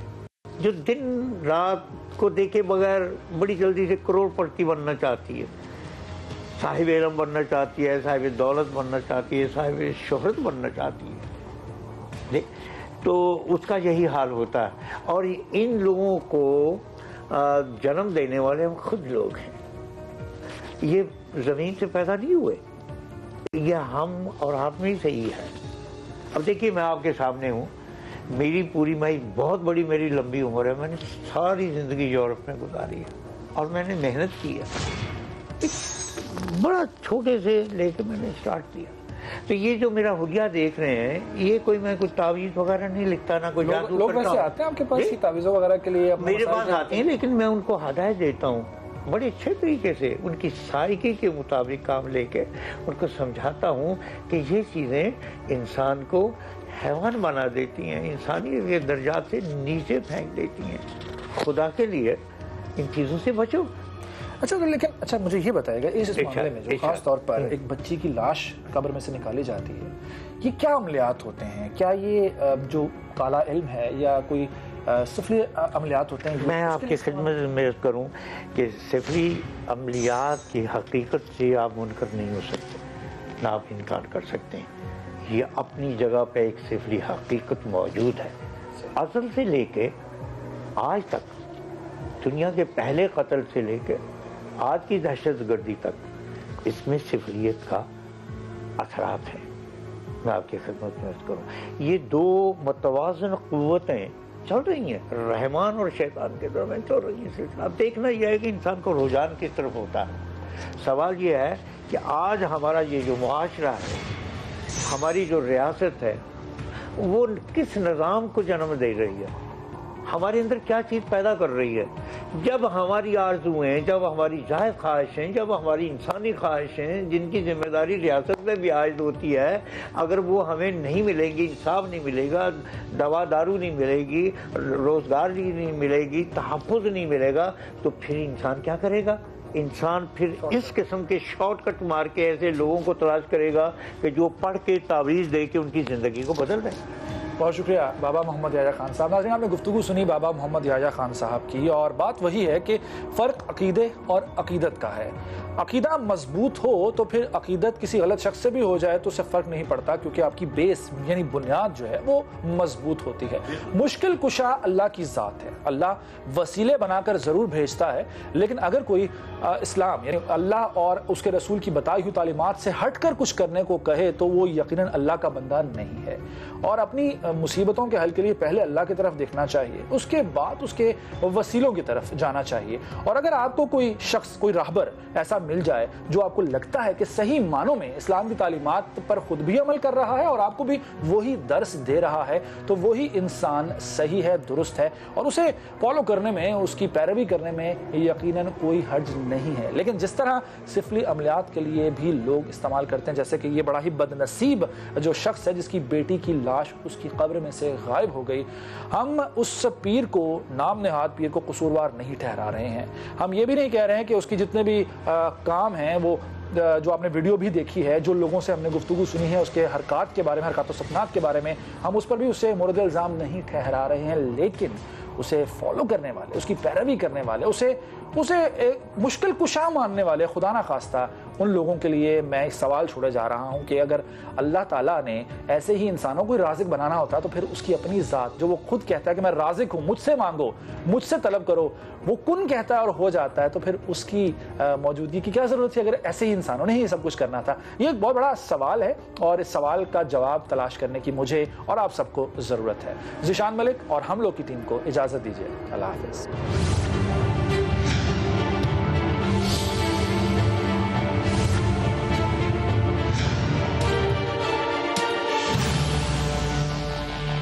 जो दिन रात को देखे बगैर बड़ी जल्दी से करोड़पति बनना चाहती है, साहिब इल्म बनना चाहती है, साहिब दौलत बनना चाहती है, साहिब शोहरत बनना चाहती है, तो उसका यही हाल होता है। और इन लोगों को जन्म देने वाले हम खुद लोग हैं। ये ज़मीन से पैदा नहीं हुए, ये हम और आप में ही सही है। अब देखिए मैं आपके सामने हूँ, मेरी पूरी बहुत बड़ी मेरी लंबी उम्र है, मैंने सारी ज़िंदगी यूरोप में गुजारी है और मैंने मेहनत की है, बड़ा छोटे से लेके मैंने स्टार्ट किया। तो ये जो मेरा हुलिया देख रहे हैं, ये कोई मैं कुछ तावीज़ वगैरह नहीं लिखता, ना कोई जादू लोग वैसे आते हैं आपके पास तावीज़ों वगैरह के लिए? मेरे पास आते हैं, लेकिन मैं उनको हदायत देता हूँ बड़े अच्छे तरीके से, उनकी साइकी के मुताबिक काम लेके उनको समझाता हूँ कि ये चीज़ें इंसान को हैवान बना देती हैं, इंसानियत के दर्जात से नीचे फेंक देती हैं। खुदा के लिए इन चीज़ों से बचो। अच्छा लेकिन अच्छा मुझे ये बताइएगा, इस मामले में जो खास तौर पर एक बच्ची की लाश कब्र में से निकाली जाती है, ये क्या अमलियात होते हैं? क्या ये जो काला इल्म है या कोई सिफली अमलियात होते हैं? मैं आपकी खिदमत में करूं कि सिफली अमलियात की हकीकत से आप मुनकर नहीं हो सकते, ना आप इनकार कर सकते हैं। ये अपनी जगह पे एक सिफली हकीकत मौजूद है। असल से लेके आज तक, दुनिया के पहले कत्ल से लेके आज की दहशतगर्दी तक, इसमें सिफलियत का असरात है। मैं आपकी खिदमत में करूं, ये दो मुतवाज़िन क़ुव्वतें चल रही हैं, रहमान और शैतान के दरमियान चल रही हैं। अब देखना यह है कि इंसान को रुझान किस तरफ होता है। सवाल ये है कि आज हमारा ये जो मुआशरा है, हमारी जो रियासत है, वो किस निज़ाम को जन्म दे रही है, हमारे अंदर क्या चीज़ पैदा कर रही है। जब हमारी आरज़ुएँ, जब हमारी जायज़ ख्वाहिशें, जब हमारी इंसानी ख्वाहिशें, जिनकी जिम्मेदारी रियासत में भी आयद होती है, अगर वो हमें नहीं मिलेंगी, इंसाफ नहीं मिलेगा, दवा दारू नहीं मिलेगी, रोज़गार नहीं मिलेगी, तहफ़्फ़ुज़ नहीं मिलेगा, तो फिर इंसान क्या करेगा? इंसान फिर इस किस्म के शॉर्टकट मार के ऐसे लोगों को तलाश करेगा कि जो पढ़ के तावीज़ दे के उनकी ज़िंदगी को बदल दें। बहुत शुक्रिया बाबा मोहम्मद याह्या खान साहब। नाज़रीन, आपने गुफ्तगू सुनी बाबा मोहम्मद याह्या खान साहब की, और बात वही है कि फ़र्क अक़ीदे और अक़ीदत का है। अकीदा मजबूत हो तो फिर अकीदत किसी गलत शख्स से भी हो जाए तो उससे फर्क नहीं पड़ता, क्योंकि आपकी बेस यानी बुनियाद जो है वो मजबूत होती है। मुश्किल कुशा अल्लाह की ज़ात है, अल्लाह वसीले बनाकर ज़रूर भेजता है, लेकिन अगर कोई इस्लाम यानी अल्लाह और उसके रसूल की बताई हुई तालीमात से हटकर कुछ करने को कहे तो वो यकीनन अल्लाह का बंदा नहीं है। और अपनी मुसीबतों के हल के लिए पहले अल्लाह की तरफ देखना चाहिए, उसके बाद उसके वसीलों की तरफ जाना चाहिए। और अगर आपको कोई शख्स, कोई राहबर ऐसा मिल जाए जो आपको लगता है कि सही मानों में इस्लाम की तालीमात पर खुद भी अमल कर रहा है और आपको भी वही दर्स दे रहा है, तो वही इंसान सही है, दुरुस्त है, और उसे फॉलो करने में, उसकी पैरवी करने में यकीनन कोई हर्ज नहीं है। लेकिन जिस तरह सिफली अमलियात के लिए भी लोग इस्तेमाल करते हैं, जैसे कि ये बड़ा ही बदनसीब जो शख्स है जिसकी बेटी की लाश उसकी कब्र में से गायब हो गई, हम उस पीर को, नाम नेहाद पीर को कसूरवार नहीं ठहरा रहे हैं। हम ये भी नहीं कह रहे हैं कि उसकी जितने भी काम हैं, वो जो आपने वीडियो भी देखी है, जो लोगों से हमने गुफ्तगू सुनी है उसके हरकत के बारे में, हरकत सपनात के बारे में, हम उस पर भी उसे मुर्द इल्ज़ाम नहीं ठहरा रहे हैं। लेकिन उसे फॉलो करने वाले, उसकी पैरवी करने वाले, उसे मुश्किल कुशा मानने वाले, खुदा ना खास्ता उन लोगों के लिए मैं एक सवाल छोड़े जा रहा हूं कि अगर अल्लाह ताला ने ऐसे ही इंसानों को राज़िक बनाना होता तो फिर उसकी अपनी ज़ात, जो वो खुद कहता है कि मैं राज़िक हूं, मुझसे मांगो, मुझसे तलब करो, वो कुन कहता है और हो जाता है, तो फिर उसकी मौजूदगी की क्या ज़रूरत थी अगर ऐसे ही इंसानों ने ही सब कुछ करना था? ये एक बहुत बड़ा सवाल है और इस सवाल का जवाब तलाश करने की मुझे और आप सबको ज़रूरत है। ज़ीशान मलिक और हम लोग की टीम को इजाज़त दीजिए। अल्लाह हाफ़िज़।